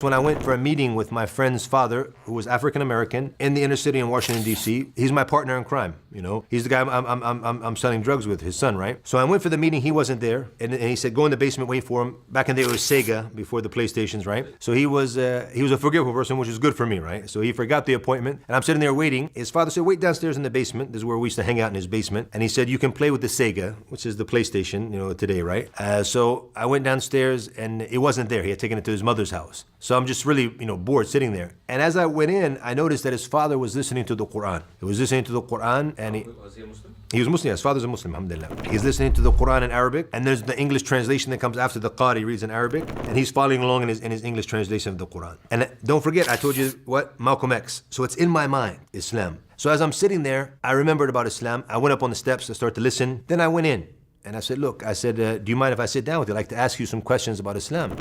When I went for a meeting with my friend's father, who was African-American, in the inner city in Washington, D.C., he's my partner in crime, you know? He's the guy I'm selling drugs with, his son, right? So I went for the meeting, he wasn't there, and he said, go in the basement, wait for him. Back in the day, it was Sega, before the PlayStations, right? So he was a forgetful person, which is good for me, right? So he forgot the appointment, and I'm sitting there waiting. His father said, wait downstairs in the basement. This is where we used to hang out, in his basement. And he said, you can play with the Sega, which is the PlayStation, you know, today, right? So I went downstairs, and it wasn't there. He had taken it to his mother's house. So I'm just really, bored sitting there. And as I went in, I noticed that his father was listening to the Quran. He was listening to the Quran, and Was he a Muslim? he was Muslim. His father's a Muslim, alhamdulillah. He's listening to the Quran in Arabic, and there's the English translation that comes after the Qari reads in Arabic, and he's following along in his English translation of the Quran. And don't forget, I told you what? Malcolm X. So it's in my mind, Islam. So as I'm sitting there, I remembered about Islam. I went up on the steps to start to listen. Then I went in. And I said, look, do you mind if I sit down with you? I'd like to ask you some questions about Islam.